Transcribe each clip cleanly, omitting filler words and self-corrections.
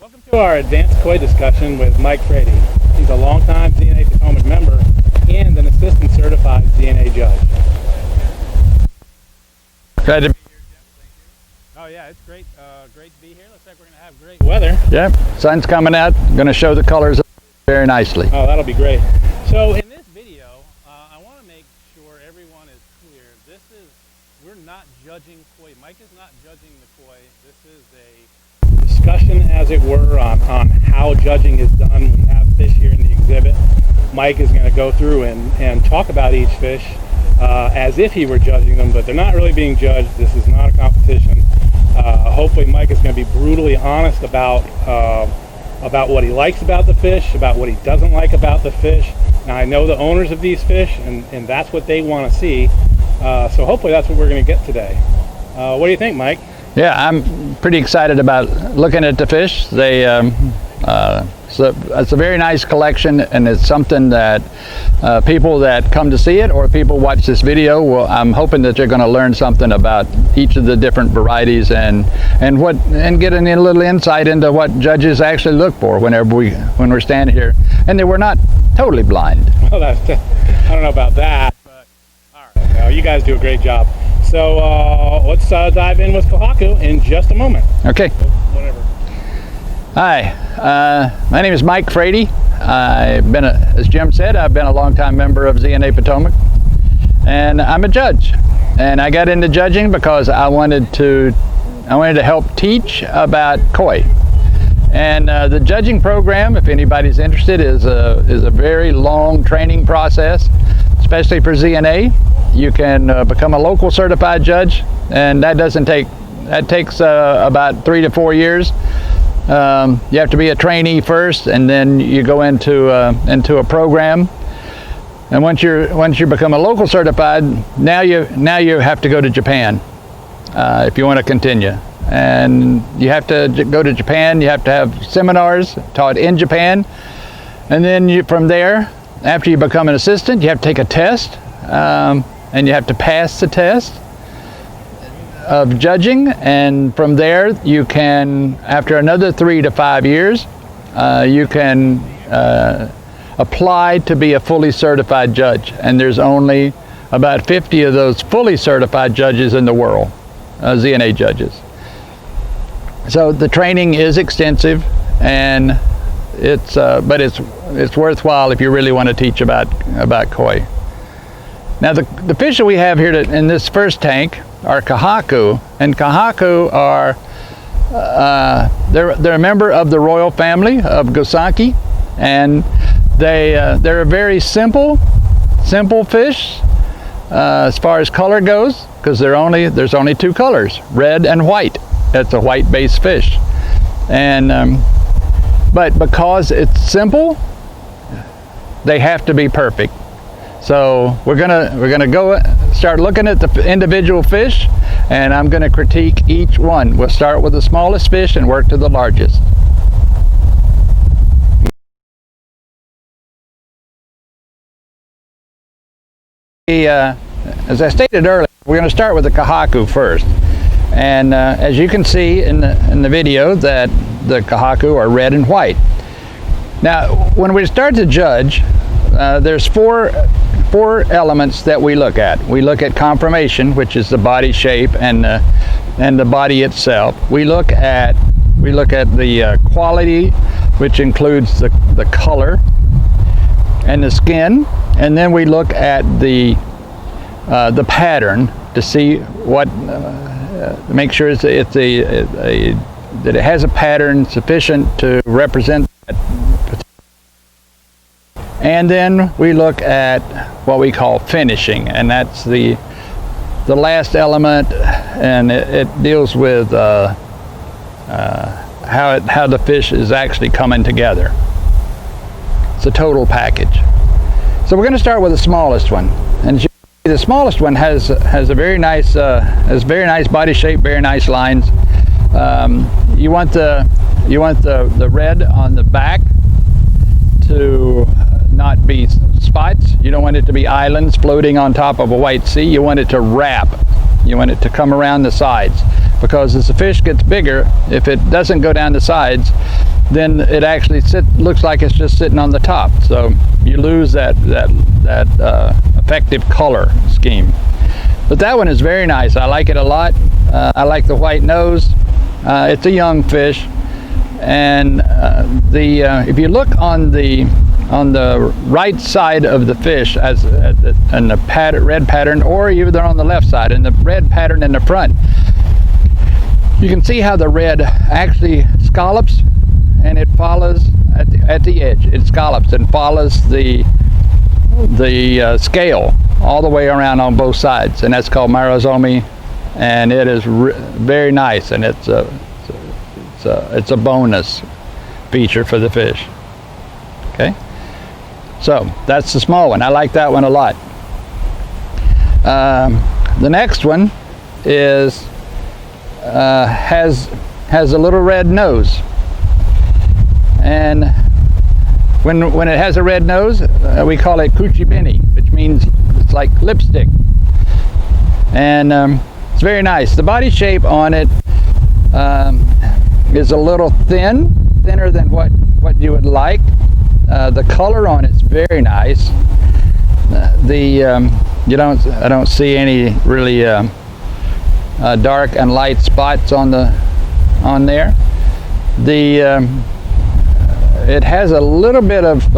Welcome to our advanced koi discussion with Mike Frady. He's a longtime ZNA Potomac member and an assistant certified ZNA judge. Glad to be here, Jim. Thank you. Oh yeah, it's great. Great to be here. Looks like we're going to have great weather. Yep, sun's coming out. Going to show the colors very nicely. Oh, that'll be great. So in this video, I want to make sure everyone is clear. We're not judging koi. Mike is not judging the koi. This is a discussion, as it were, on how judging is done. We have fish here in the exhibit. Mike is going to go through and talk about each fish as if he were judging them, but they're not really being judged. This is not a competition. Hopefully Mike is going to be brutally honest about what he likes about the fish, about what he doesn't like about the fish. Now, I know the owners of these fish, and that's what they want to see. So hopefully that's what we're going to get today. What do you think, Mike? Yeah, I'm pretty excited about looking at the fish. It's a very nice collection, and it's something that people that come to see it or people watch this video, I'm hoping that they're going to learn something about each of the different varieties and getting a little insight into what judges actually look for when we're standing here, and that we're not totally blind. Well, I don't know about that, but all right. Well, you guys do a great job. So let's dive in with Kohaku in just a moment. Okay. Whatever. Hi, my name is Mike Frady. As Jim said, I've been a longtime member of ZNA Potomac, and I'm a judge. And I got into judging because I wanted to help teach about koi. And the judging program, if anybody's interested, is a very long training process, especially for ZNA. You can become a local certified judge, and that takes about 3 to 4 years. You have to be a trainee first, and then you go into a program. And once you become a local certified, now you have to go to Japan if you want to continue. And you have to go to Japan. You have to have seminars taught in Japan, and then from there, after you become an assistant, you have to take a test, and you have to pass the test of judging, and from there you can, after another 3 to 5 years, you can apply to be a fully certified judge, and there's only about 50 of those fully certified judges in the world, ZNA judges. So the training is extensive, and but it's worthwhile if you really want to teach about koi. Now the fish that we have here in this first tank are Kohaku, and Kohaku are they're a member of the royal family of Gosanki, and they're a very simple fish as far as color goes, because there's only 2 colors, red and white. It's a white-based fish, and but because it's simple, they have to be perfect. So we're gonna go start looking at the individual fish, and I'm gonna critique each one. We'll start with the smallest fish and work to the largest. As I stated earlier, we're gonna start with the Kohaku first. And as you can see in the video, that the Kohaku are red and white. Now, when we start to judge, there's four elements that we look at. We look at conformation, which is the body shape and the body itself. We look at the quality, which includes the color and the skin, and then we look at the pattern to see what make sure that it has a pattern sufficient to represent that. And then we look at what we call finishing, and that's the last element, and it deals with how the fish is actually coming together. It's a total package. So we're going to start with the smallest one, and the smallest one has a very nice body shape, very nice lines. You want the red on the back to not be spots. You don't want it to be islands floating on top of a white sea. You want it to wrap. You want it to come around the sides, because as the fish gets bigger, if it doesn't go down the sides, then it actually looks like it's just sitting on the top. So you lose that effective color scheme. But that one is very nice. I like it a lot. I like the white nose. It's a young fish, and if you look on the right side of the fish, in the red pattern, or either on the left side, in the red pattern in the front, you can see how the red actually scallops, and it follows at the edge. It scallops and follows the scale all the way around on both sides, and that's called myrozomy, and it is very nice, and it's a bonus feature for the fish. Okay, so that's the small one. I like that one a lot. The next one is has a little red nose, and when it has a red nose, we call it kuchibini, which means it's like lipstick, and it's very nice. The body shape on it is a little thinner than what you would like. The color on it's very nice. I don't see any really dark and light spots on there. It has a little bit of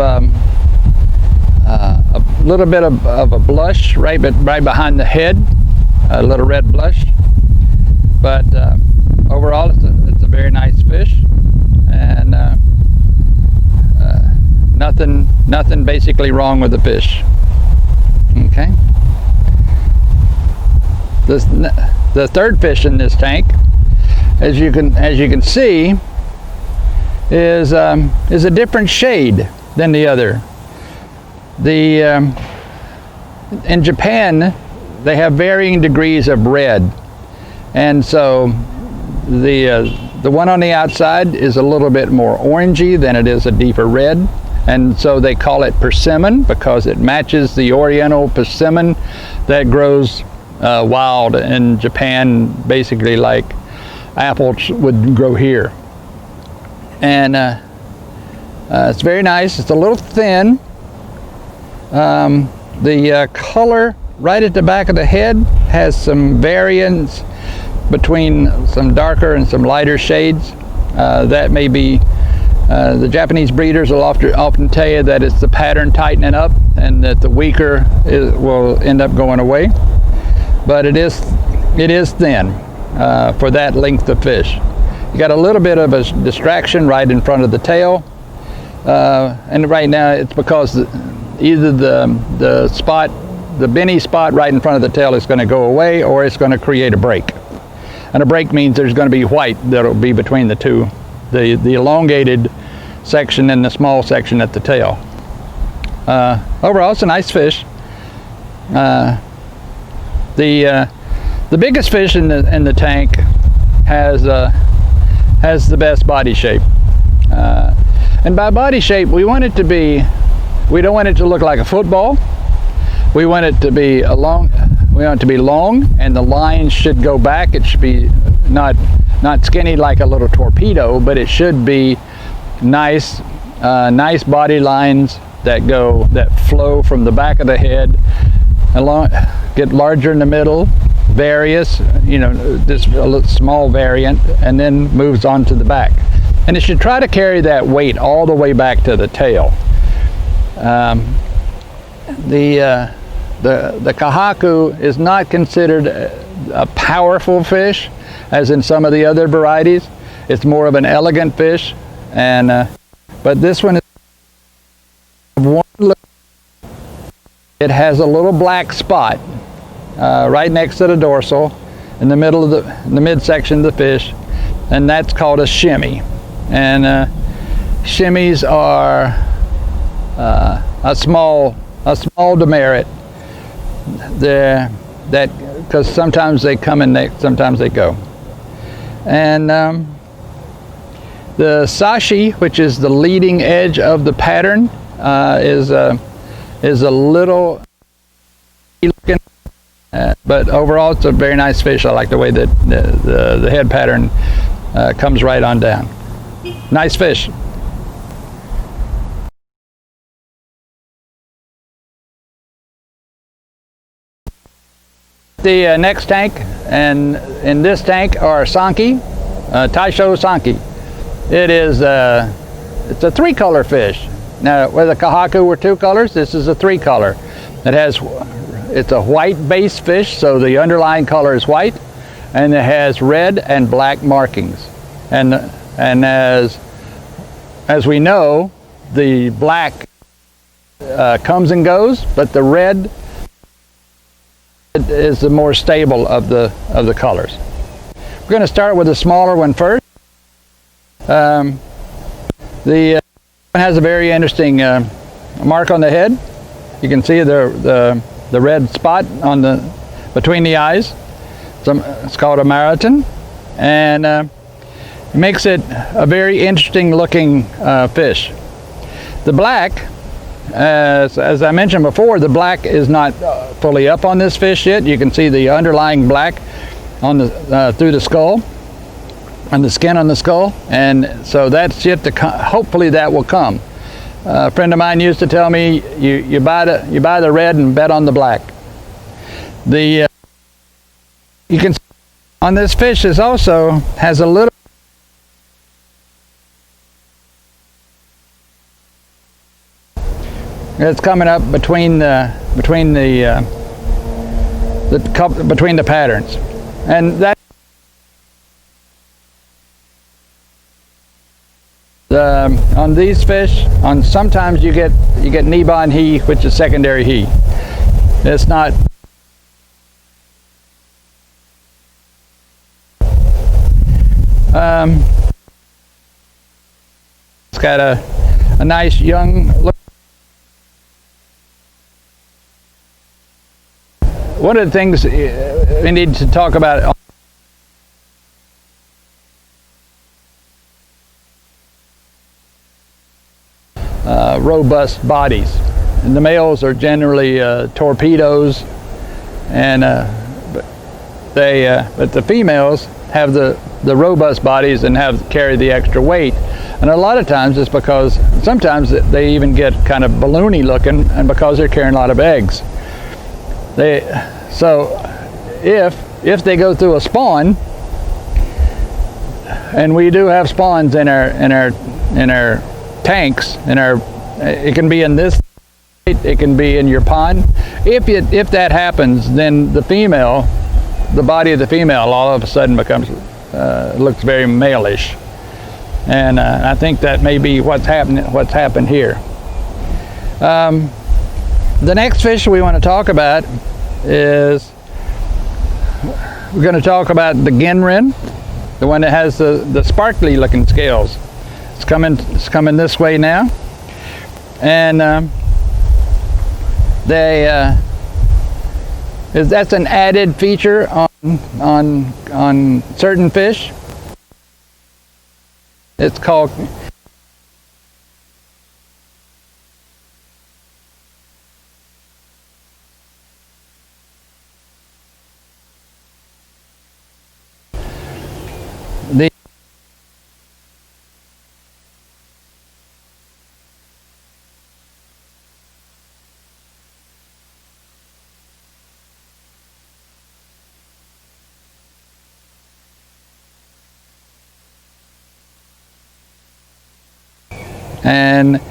a blush right behind the head, a little red blush. But overall, it's a very nice fish, and nothing basically wrong with the fish. Okay. The third fish in this tank, as you can see, is a different shade than the other. In Japan, they have varying degrees of red, and so the one on the outside is a little bit more orangey than it is a deeper red, and so they call it persimmon because it matches the oriental persimmon that grows wild in Japan, basically like apples would grow here. And it's very nice. It's a little thin. The color right at the back of the head has some variance between some darker and some lighter shades. That may be the Japanese breeders will often tell you that it's the pattern tightening up, and that the weaker will end up going away. But it is thin for that length of fish. You got a little bit of a distraction right in front of the tail, and right now it's because either the binny spot right in front of the tail is going to go away, or it's going to create a break. And a break means there's going to be white that'll be between the two, the elongated section and the small section at the tail. Overall, it's a nice fish. The biggest fish in the tank has the best body shape, and by body shape we want it to be. We don't want it to look like a football. We want it to be long, and the lines should go back. It should be not skinny like a little torpedo, but it should be nice body lines that flow from the back of the head along, get larger in the middle, various, just a little small variant, and then moves on to the back. And it should try to carry that weight all the way back to the tail. The kahaku is not considered a powerful fish, as in some of the other varieties. It's more of an elegant fish, and but this one is it has a little black spot right next to the dorsal, in the middle of the midsection of the fish, and that's called a shimmy. And shimmies are a small demerit. Because sometimes they come and sometimes they go. And the sashi, which is the leading edge of the pattern, is a little looking, but overall it's a very nice fish. I like the way that the head pattern comes right on down. Nice fish. the next tank, and in this tank are Sanki, Taisho Sanki. It is it's a 3-color fish. Now, where the kahaku were 2 colors, this is a 3-color. It's a white base fish, so the underlying color is white, and it has red and black markings. And as we know, the black comes and goes, but the red is the more stable of the colors. We're going to start with the smaller one first. The one has a very interesting mark on the head. You can see the red spot on between the eyes. It's called a marathon, and it makes it a very interesting looking fish. The black, as I mentioned before, the black is not fully up on this fish yet. You can see the underlying black on through the skull, and the skin on the skull, and so that's yet to come. Hopefully that will come. A friend of mine used to tell me, you buy the red and bet on the black. You can see on this fish is also has a little. It's coming up between the patterns, and that on these fish, sometimes you get Niban he, which is secondary he. It's not. It's got a nice young look. One of the things we need to talk about robust bodies. And the males are generally torpedoes, and but the females have the robust bodies and carry the extra weight. And a lot of times it's because sometimes they even get kind of balloony looking, and because they're carrying a lot of eggs. So if they go through a spawn, and we do have spawns in our tanks, it can be in this, it can be in your pond. If that happens, then the body of the female all of a sudden becomes looks very male-ish, and I think that may be what's happened here. The next fish we want to talk about is, we're going to talk about the Genrin, the one that has the sparkly looking scales. It's coming this way now, and that's an added feature on certain fish. It's called and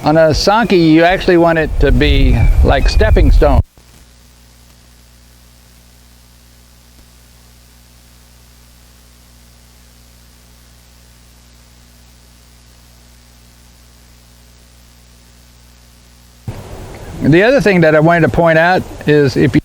on a Sanki, you actually want it to be like stepping stone. The other thing that I wanted to point out is if you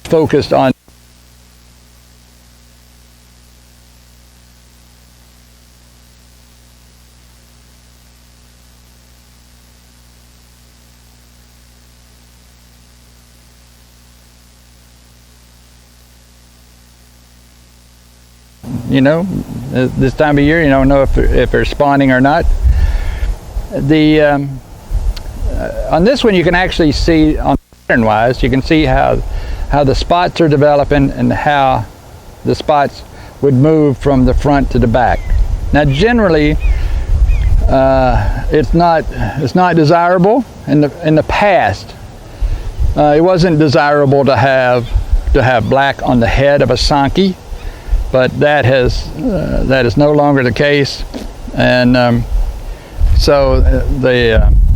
focused on you know, this time of year, you don't know if they're spawning or not. On this one, you can actually see, on pattern-wise, you can see how the spots are developing and how the spots would move from the front to the back. Now, generally, it's not desirable. In the past, it wasn't desirable to have black on the head of a Sankey, but that is no longer the case, and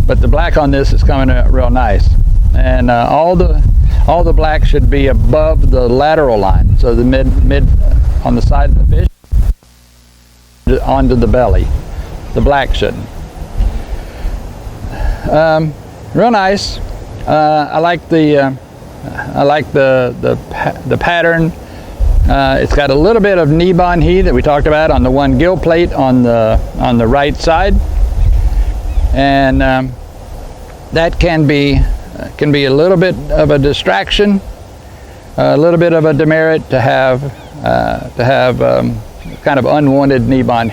but the black on this is coming out real nice, and all the black should be above the lateral line, so the mid on the side of the fish onto the belly. The black shouldn't. Real nice. I like the pattern. It's got a little bit of Niban that we talked about on the one gill plate on the right side, and that can be a little bit of a distraction, a little bit of a demerit to have kind of unwanted Niban.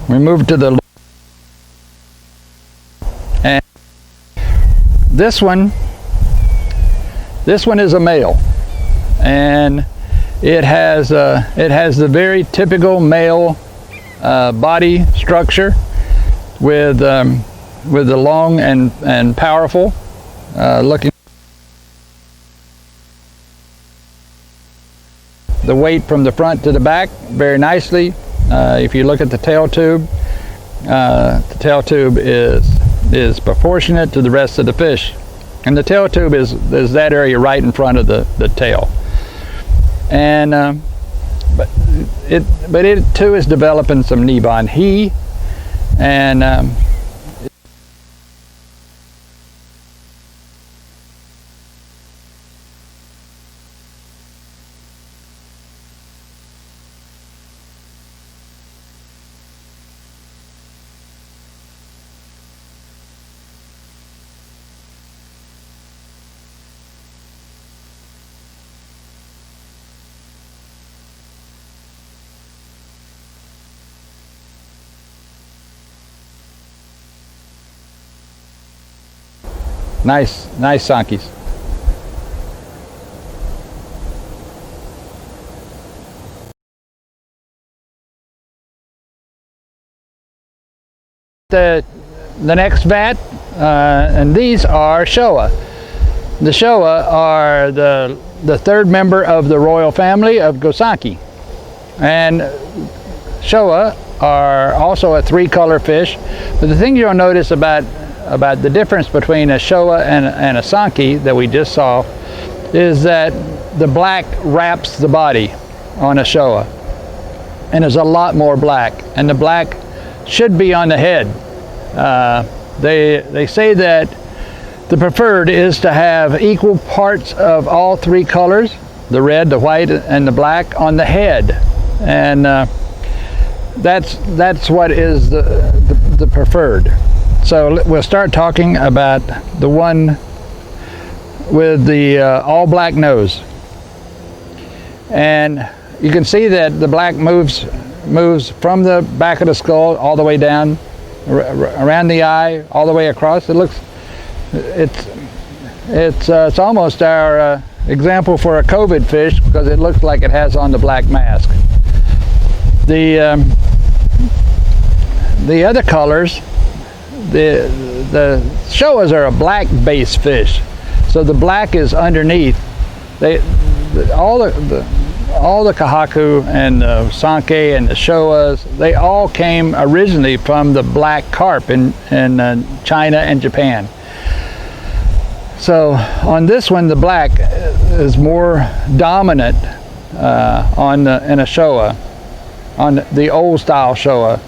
We move to the, and this one is a male, and it has the very typical male body structure with the long and powerful looking. The weight from the front to the back very nicely. If you look at the tail tube is proportionate to the rest of the fish, and the tail tube is that area right in front of the tail. And but it too is developing some Niban, and nice Sankies. The next vat, and these are Showa. The Showa are the third member of the royal family of Gosanki, and Showa are also a three-color fish. But the thing you'll notice about the difference between a Showa and a Sankey that we just saw is that the black wraps the body on a Showa, and there's a lot more black, and the black should be on the head. They say that the preferred is to have equal parts of all three colors, the red, the white, and the black on the head, and that's what is the preferred. So we'll start talking about the one with the all black nose, and you can see that the black moves from the back of the skull all the way down around the eye, all the way across. It's almost our example for a COVID fish, because it looks like it has on the black mask. The other colors, the Showas are a black base fish, so the black is underneath. All the Kahaku and the Sankey and the Showas, they all came originally from the black carp in China and Japan. So on this one, the black is more dominant in a Showa, on the old style Showa.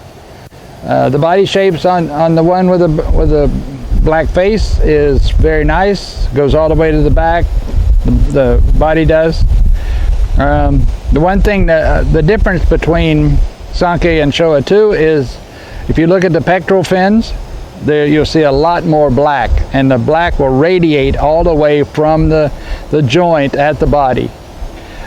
The body shapes on the one with the black face is very nice, goes all the way to the back, the body does. The one thing the difference between Sankey and Showa too is, if you look at the pectoral fins, there you'll see a lot more black, and the black will radiate all the way from the joint at the body.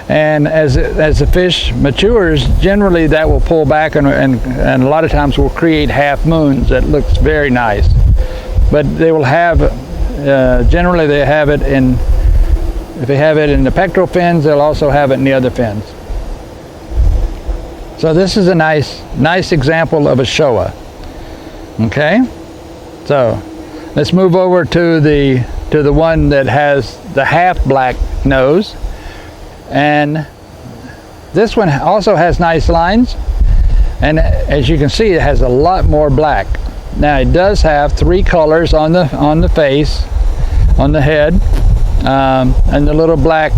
And as the fish matures, generally that will pull back and a lot of times will create half moons that looks very nice. But they will have, generally they have it in, if they have it in the pectoral fins, they'll also have it in the other fins. So this is a nice example of a Showa. Okay, so let's move over to the one that has the half black nose, and this one also has nice lines, and as you can see, it has a lot more black. Now it does have 3 colors on the face, on the head, and the little black,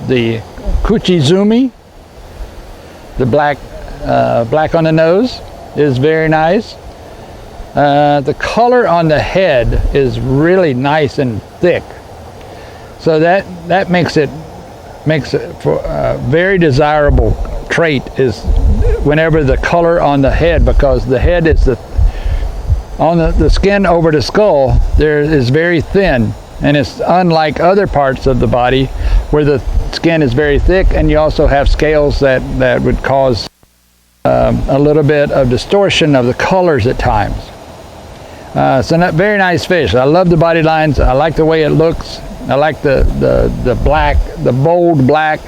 the Kuchizumi, the black on the nose is very nice. The color on the head is really nice and thick, so that makes it for a very desirable trait is whenever the color on the head, because the head is on the skin over the skull there is very thin, and it's unlike other parts of the body where the skin is very thick, and you also have scales that would cause a little bit of distortion of the colors at times. So very nice fish. I love the body lines. I like the way it looks. I like the black, the bold black.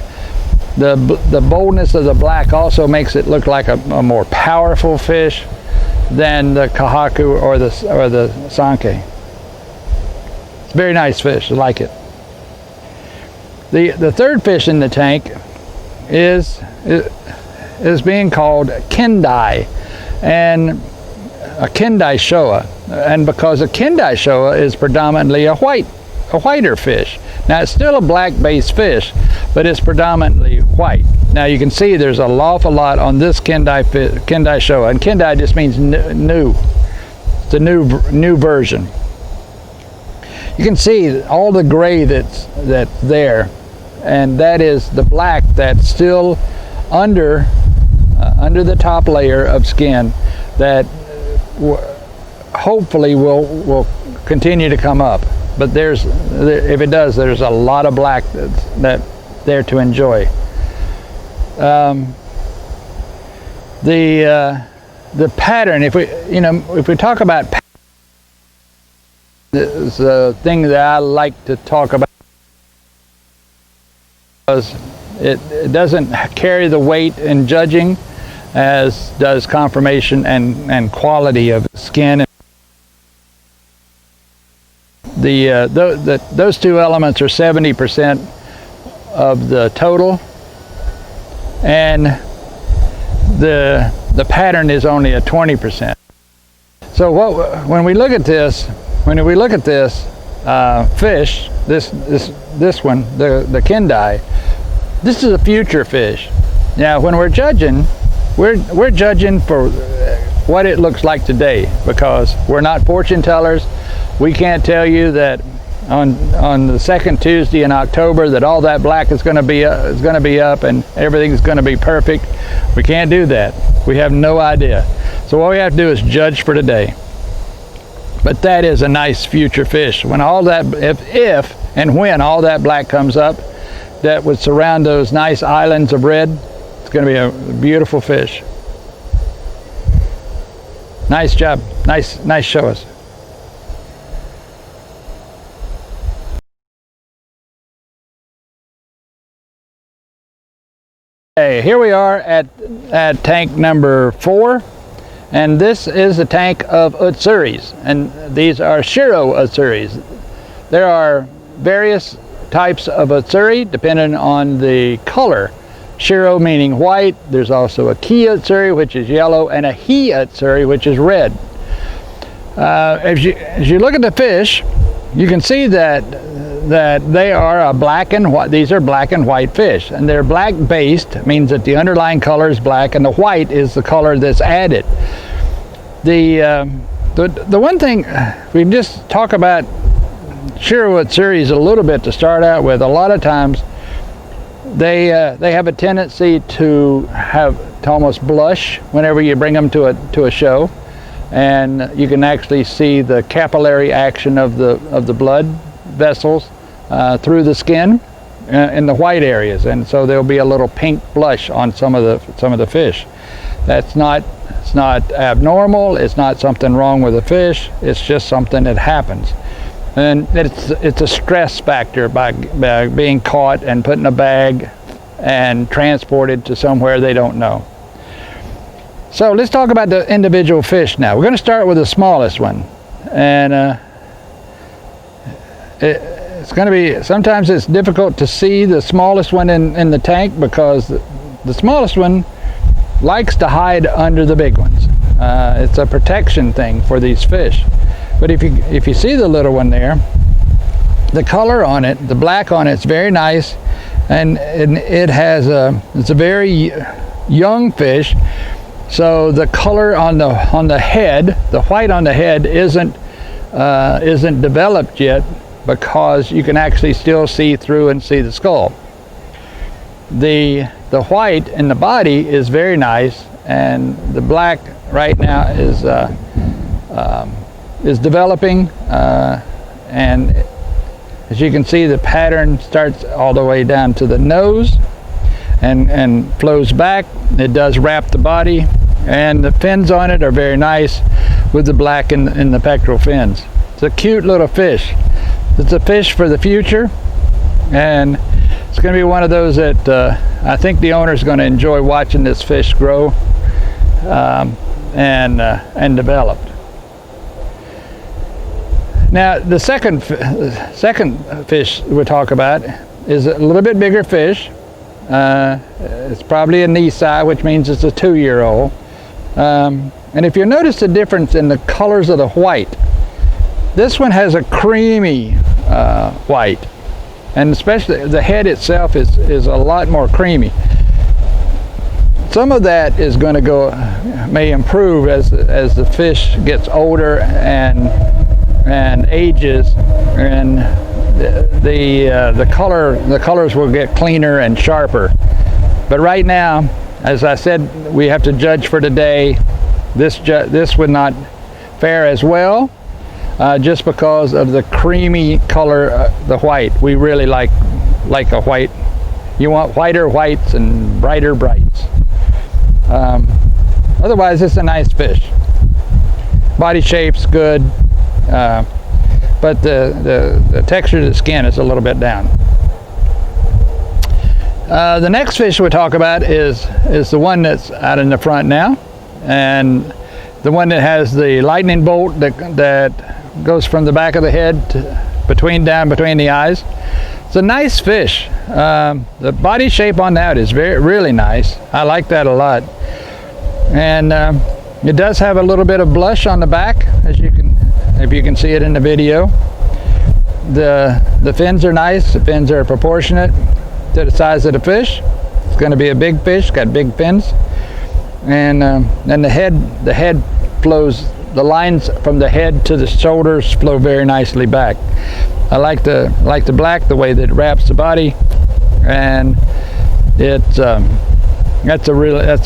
The boldness of the black also makes it look like a more powerful fish than the kahaku or the sanke. It's a very nice fish. I like it. The third fish in the tank is being called Kendai, and a Kendai Showa, and because a Kendai Showa is predominantly a whiter fish. Now it's still a black-based fish, but it's predominantly white. Now you can see there's an awful lot on this Kendai Showa, and Kendai just means new. It's a new version. You can see all the gray that's there, and that is the black that's still under the top layer of skin that hopefully will continue to come up. But if it does, there's a lot of black that's there to enjoy. The pattern, if we talk about pattern, is a thing that I like to talk about because it doesn't carry the weight in judging as does conformation and quality of skin. Those two elements are 70% of the total, and the pattern is only a 20%. So when we look at this fish, this one, the Kendai, this is a future fish. Now when we're judging, we're judging for what it looks like today, because we're not fortune tellers. We can't tell you that on the second Tuesday in October that all that black is going to be up and everything's going to be perfect. We can't do that. We have no idea. So what we have to do is judge for today. But that is a nice future fish. When all that, if and when all that black comes up, that would surround those nice islands of red, it's going to be a beautiful fish. Nice job. Nice show us. Okay, here we are at tank number 4, and this is a tank of utsuris, and these are Shiro utsuris. There are various types of utsuri depending on the color. Shiro meaning white. There's also a ki utsuri, which is yellow, and a hi utsuri, which is red. As you look at the fish, you can see that they are a black and white. These are black and white fish, and they're black based, means that the underlying color is black and the white is the color that's added. The one thing we just talk about Shiro utsuris a little bit to start out with. A lot of times they have a tendency to almost blush whenever you bring them to a show, and you can actually see the capillary action of the blood vessels through the skin in the white areas, and so there'll be a little pink blush on some of the fish. It's not abnormal. It's not something wrong with the fish. It's just something that happens, and it's a stress factor by being caught and put in a bag and transported to somewhere they don't know. So let's talk about the individual fish now. We're going to start with the smallest one, and it's going to be, sometimes it's difficult to see the smallest one in the tank, because the smallest one likes to hide under the big ones. It's a protection thing for these fish. But if you see the little one there, the color on it, the black on it's very nice, and it's a very young fish. So the color on the head, the white on the head isn't developed yet, because you can actually still see through and see the skull. The white in the body is very nice, and the black right now is developing, and as you can see, the pattern starts all the way down to the nose and flows back. It does wrap the body, and the fins on it are very nice with the black in the pectoral fins. It's a cute little fish. It's a fish for the future, and it's going to be one of those that I think the owner is going to enjoy watching this fish grow and develop. Now, the second fish we'll talk about is a little bit bigger fish. It's probably a Nisai, which means it's a 2-year-old. And if you notice the difference in the colors of the white, this one has a creamy white, and especially the head itself is a lot more creamy. Some of that is going to may improve as the fish gets older and ages, and the colors will get cleaner and sharper. But right now, as I said, we have to judge for today. This would not fare as well, just because of the creamy color, the white. We really like a white. You want whiter whites and brighter brights. Otherwise, it's a nice fish. Body shape's good, but the texture of the skin is a little bit down. The next fish we'll talk about is the one that's out in the front now, and the one that has the lightning bolt that goes from the back of the head down between the eyes. It's a nice fish. The body shape on that is really nice. I like that a lot, and it does have a little bit of blush on the back, if you can see it in the video. The fins are nice. The fins are proportionate to the size of the fish. It's going to be a big fish, got big fins, and the head flows. The lines from the head to the shoulders flow very nicely back. I like the black, the way that it wraps the body, and that's a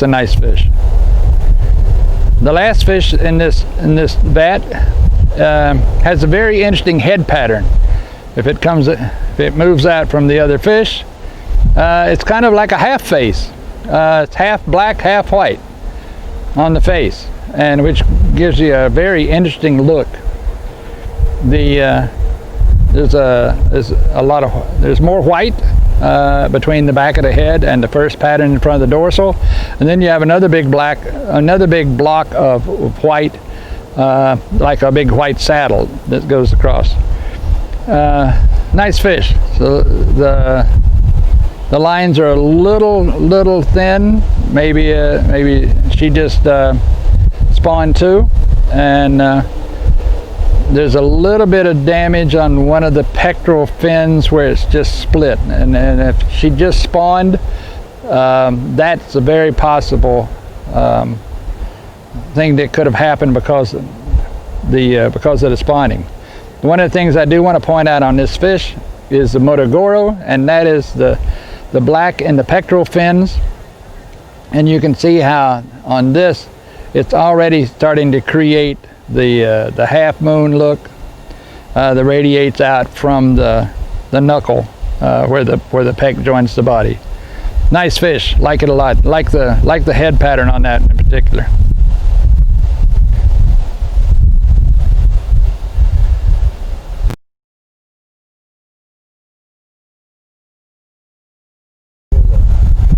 nice fish. The last fish in this vat has a very interesting head pattern. If it moves out from the other fish, it's kind of like a half face. It's half black, half white on the face, and which gives you a very interesting look. There's more white between the back of the head and the first pattern in front of the dorsal, and then you have another big block of white, like a big white saddle that goes across. Nice fish. So the lines are a little thin. Maybe she just spawned too, and there's a little bit of damage on one of the pectoral fins where it's just split, and if she just spawned, that's a very possible thing that could have happened because of the spawning. One of the things I do want to point out on this fish is the Motogoro, and that is the black in the pectoral fins, and you can see how on this it's already starting to create the half moon look that radiates out from the knuckle where the pec joins the body. Nice fish, like it a lot. Like the head pattern on that in particular.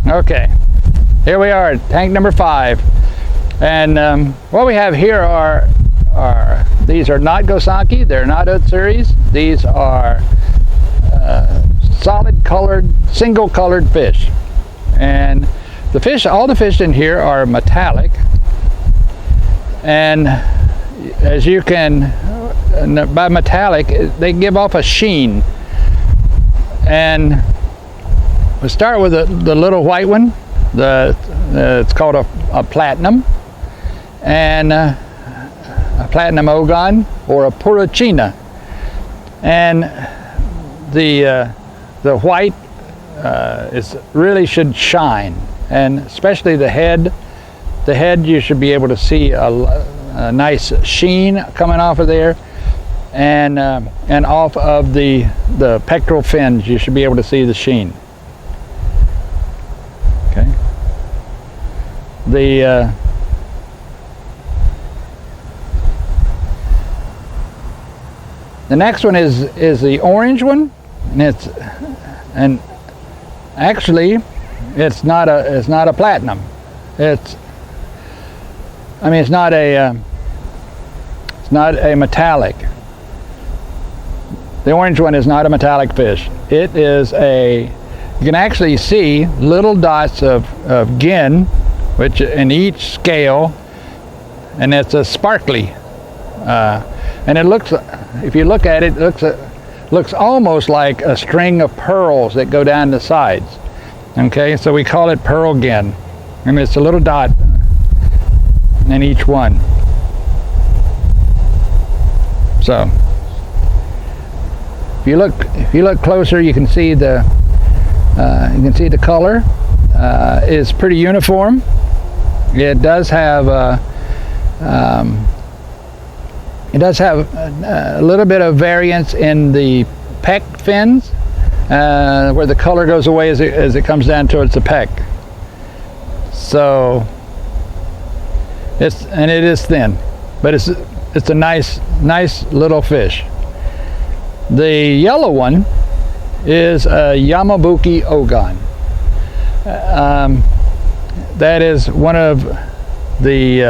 Okay, here we are at tank number 5, and what we have here are these are not Gosanki, they're not Utsuris. These are solid colored, single colored fish, and all the fish in here are metallic, and as you can, by metallic, they give off a sheen. And we'll start with the little white one. It's called a platinum, and a platinum ogon or a purachina. And the white really should shine, and especially the head. The head, you should be able to see a nice sheen coming off of there, and off of the pectoral fins, you should be able to see the sheen. Okay. The next one is the orange one, and actually it's not a platinum. It's not a metallic. The orange one is not a metallic fish. It is you can actually see little dots of gin, which in each scale, and it's a sparkly. And it looks, if you look at it, looks almost like a string of pearls that go down the sides. Okay, so we call it pearl gin. And it's a little dot in each one. So if you look closer, you can see the color is pretty uniform. It does have a little bit of variance in the pec fins, where the color goes away as it comes down towards the pec. So it is thin, but it's a nice little fish. The yellow one is a Yamabuki ogon. That is one of the.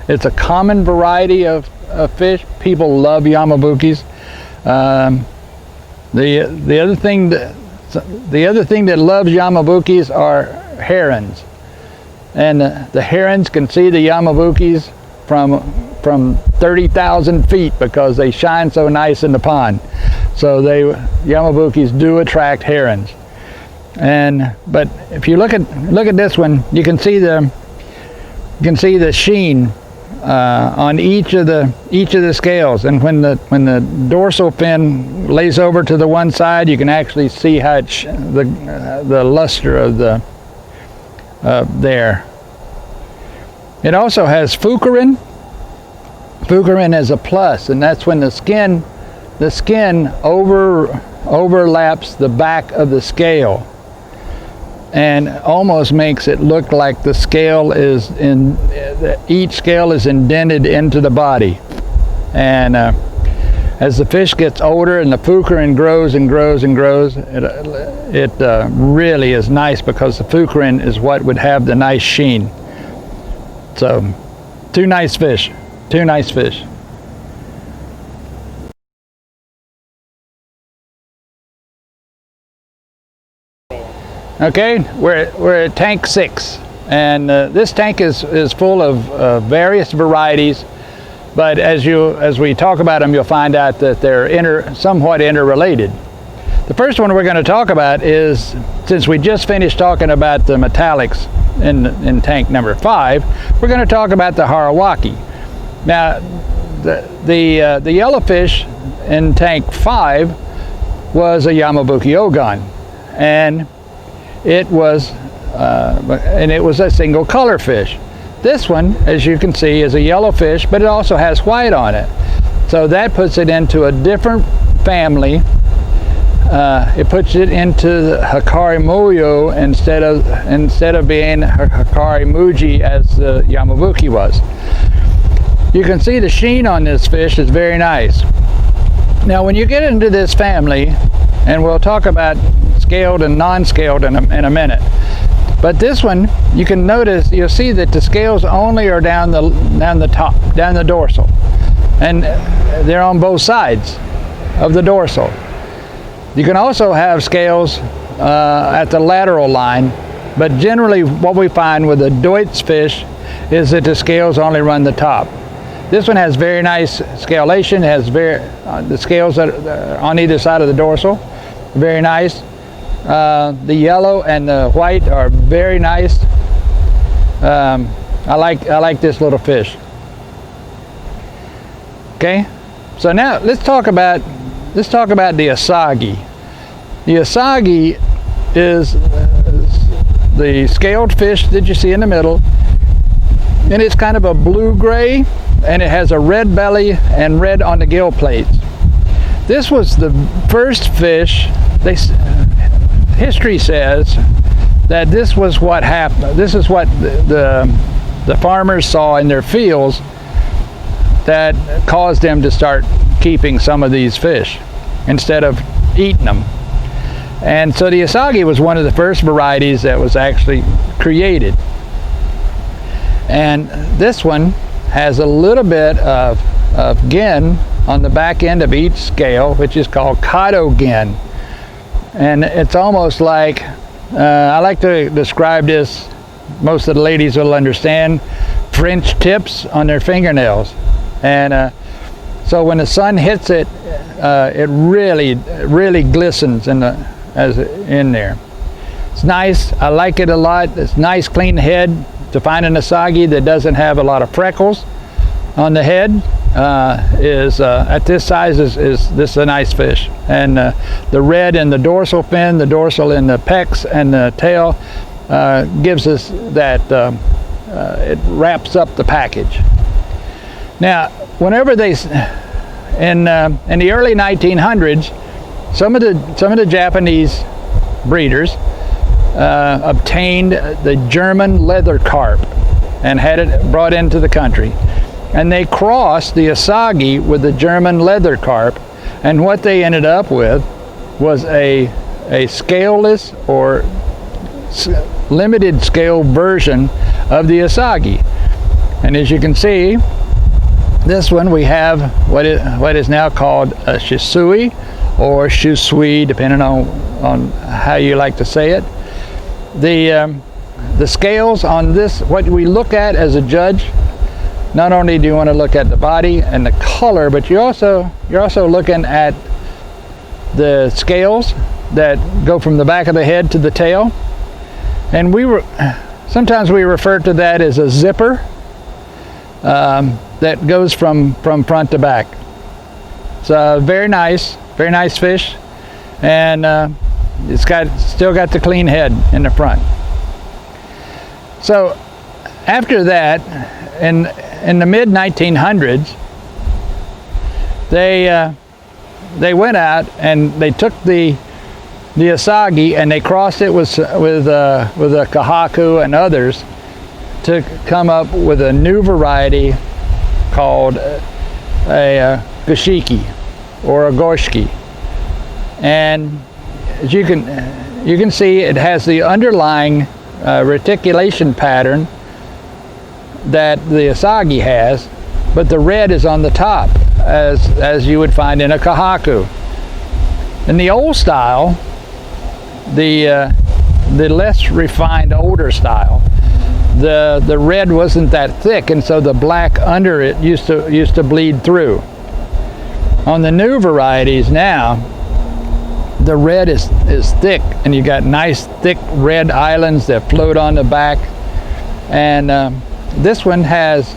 It's a common variety of fish. People love Yamabukis. The other thing that loves Yamabukis are herons, and the herons can see the Yamabukis from 30,000 feet because they shine so nice in the pond. So Yamabukis do attract herons. But if you look at this one, you can see the sheen on each of the scales, and when the dorsal fin lays over to the one side, you can actually see how the luster of there. It also has fucarin. Fucarin is a plus, and that's when the skin overlaps the back of the scale, and almost makes it look like the scale each scale is indented into the body. And as the fish gets older and the fucarin grows and grows and grows, it really is nice, because the fucarin is what would have the nice sheen. So, two nice fish. Okay, we're at tank 6, and this tank is full of various varieties, but as we talk about them, you'll find out that they're somewhat interrelated. The first one we're going to talk about is, since we just finished talking about the metallics in tank number 5, we're going to talk about the Harawaki. Now, the yellowfish in tank 5 was a Yamabuki ogon, and it was a single color fish. This one, as you can see, is a yellow fish, but it also has white on it. So that puts it into a different family it puts it into the Hikari Muyo instead of being Hikari Muji as the Yamabuki was. You can see the sheen on this fish is very nice. Now when you get into this family, and we'll talk about scaled and non-scaled in a minute, but this one, you can notice, you'll see that the scales only are down the top, down the dorsal, and they're on both sides of the dorsal. You can also have scales at the lateral line, but generally what we find with the Deutz fish is that the scales only run the top. This one has very nice scalation, has the scales that are on either side of the dorsal, very nice. The yellow and the white are very nice. I like this little fish. Okay, so now let's talk about the asagi. The asagi is the scaled fish that you see in the middle, and it's kind of a blue-gray, and it has a red belly and red on the gill plates. This was the first fish. History says that this was what happened. This is what the farmers saw in their fields that caused them to start keeping some of these fish instead of eating them. And so the asagi was one of the first varieties that was actually created. And this one has a little bit of gin on the back end of each scale, which is called kato gin. And it's almost like, I like to describe this, most of the ladies will understand, French tips on their fingernails. And so when the sun hits it, it really glistens in there. It's nice. I like it a lot. It's nice, clean head. To find an asagi that doesn't have a lot of freckles on the head at this size is this is a nice fish. And the red in the dorsal fin, the dorsal in the pecs and the tail gives us that it wraps up the package. Now, whenever they in the early 1900s, some of the Japanese breeders obtained the German leather carp and had it brought into the country, and they crossed the asagi with the German leather carp, and what they ended up with was a scaleless or limited scale version of the asagi. And as you can see, this one we have what is now called a shisui or shusui, depending on how you like to say it. The scales on this, what we look at as a judge, not only do you want to look at the body and the color, but you're also looking at the scales that go from the back of the head to the tail. And sometimes we refer to that as a zipper that goes from front to back. It's a very nice fish, and it's still got the clean head in the front. So after that, in the mid 1900s, they went out and they took the asagi and they crossed it with a kahaku and others to come up with a new variety called a goshiki or a gorshki. And as you can see, it has the underlying reticulation pattern that the asagi has, but the red is on the top, as you would find in a kahaku. In the old style, the less refined older style, the red wasn't that thick, and so the black under it used to bleed through. On the new varieties now, the red is thick, and you got nice thick red islands that float on the back. And this one has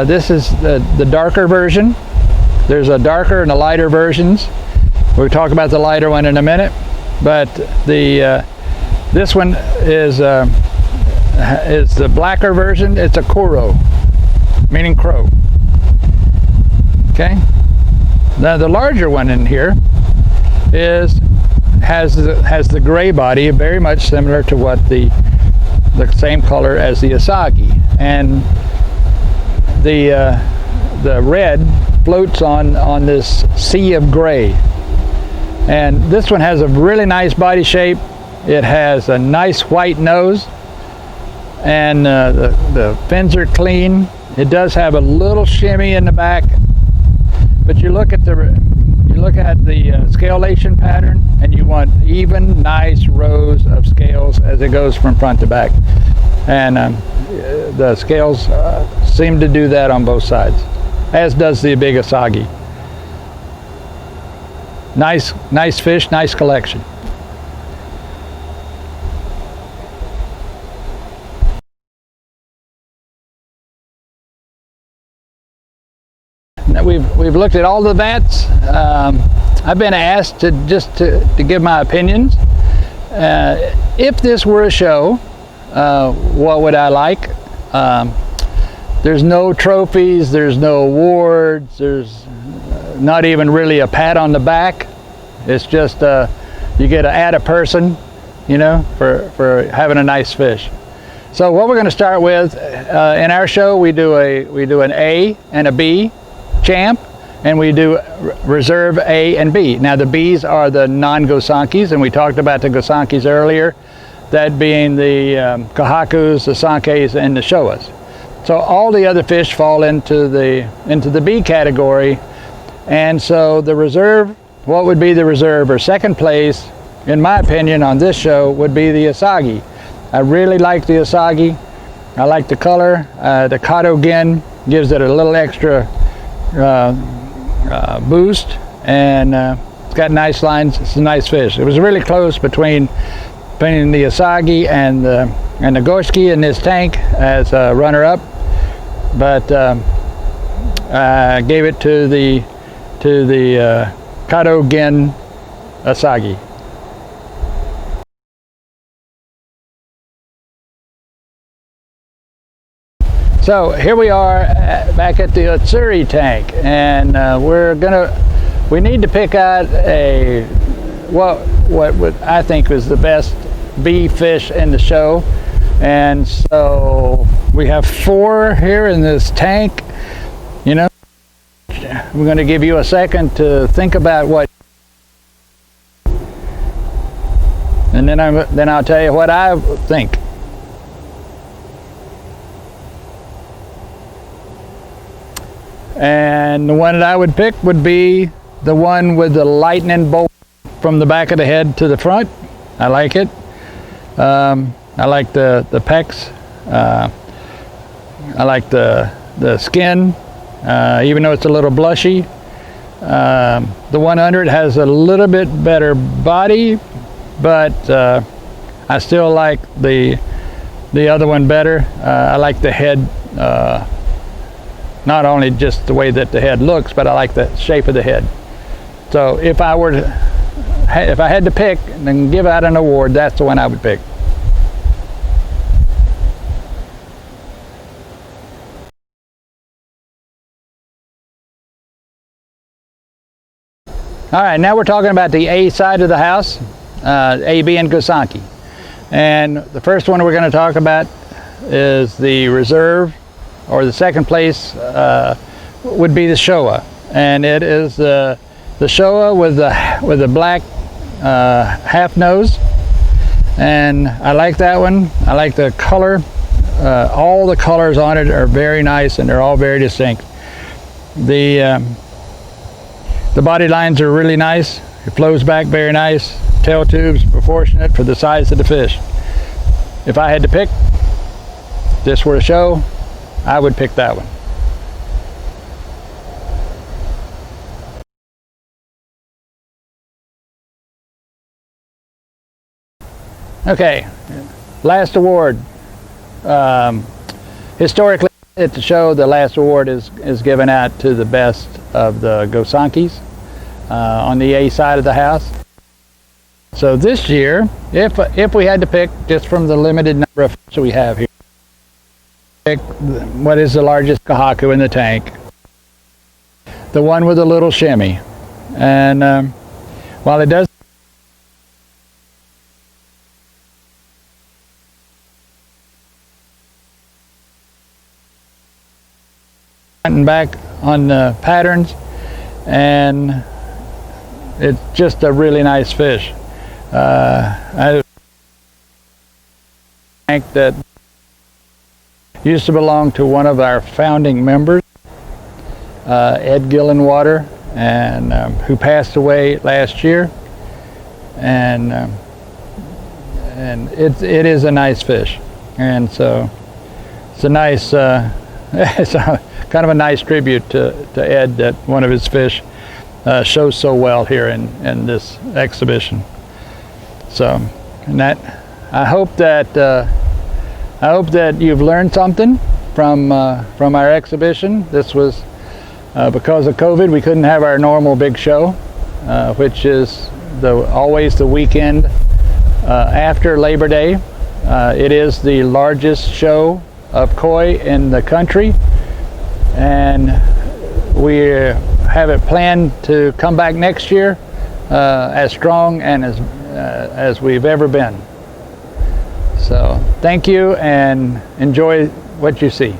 this is the darker version. There's a darker and a lighter versions. We'll talk about the lighter one in a minute, but this one is the blacker version. It's a kuro, meaning crow. Okay. Now the larger one in here has the gray body, very much similar to what the same color as the Asagi, and the red floats on this sea of gray. And this one has a really nice body shape. It has a nice white nose, and the fins are clean. It does have a little shimmy in the back, but you look at the scalation pattern, and you want even, nice rows of scales as it goes from front to back. And the scales seem to do that on both sides, as does the big Asagi. Nice fish, nice collection. Now we've looked at all the vats. I've been asked to give my opinions. If this were a show, what would I like? There's no trophies, there's no awards, there's not even really a pat on the back. It's just you get to add a person, you know, for having a nice fish. So what we're going to start with in our show, we do an A and a B champ, and we do reserve A and B. Now the B's are the non-Gosankis, and we talked about the Gosankis earlier, that being the Kahakus, the Sankes, and the Showas. So all the other fish fall into the B category, and so the reserve, what would be the reserve or second place, in my opinion, on this show would be the Asagi. I really like the Asagi. I like the color. The Kato Gin gives it a little extra boost, and it's got nice lines. It's a nice fish. It was really close between the Asagi and the Goshki in this tank as a runner-up, but I gave it to the Kato Gin Asagi. So here we are back at the Otsuri tank, and we need to pick out what I think was the best B fish in the show. And so we have 4 here in this tank. You know, we're going to give you a second to think about what, and then I'll tell you what I think. And the one that I would pick would be the one with the lightning bolt from the back of the head to the front. I like it. I like the pecs. I like the skin, even though it's a little blushy. The one under it has a little bit better body, but I still like the other one better. I like the head. Not only just the way that the head looks, but I like the shape of the head. So if I had to pick and give out an award, that's the one I would pick. All right, now we're talking about the A side of the house, A, B, and Gosanki. And the first one we're going to talk about is the reserve, or the second place would be the Showa, and it is the Showa with the black half nose, and I like that one. I like the color. All the colors on it are very nice, and they're all very distinct. The body lines are really nice. It flows back very nice. Tail tubes proportionate for the size of the fish. If I had to pick, this were a show, I would pick that one. Okay, last award. Historically at the show, the last award is given out to the best of the Gosankis on the A side of the house. So this year, if we had to pick just from the limited number of fish we have here, pick what is the largest kahaku in the tank, the one with a little shimmy. And while it does and back on the patterns, and it's just a really nice fish. I think that used to belong to one of our founding members, Ed Gillenwater, and who passed away last year, and it is a nice fish, and so it's a nice it's kind of a nice tribute to Ed that one of his fish shows so well here in this exhibition. So, and that I hope that you've learned something from our exhibition. This was because of COVID, we couldn't have our normal big show, which is always the weekend after Labor Day. It is the largest show of koi in the country, and we have it planned to come back next year as strong and as we've ever been. So thank you, and enjoy what you see.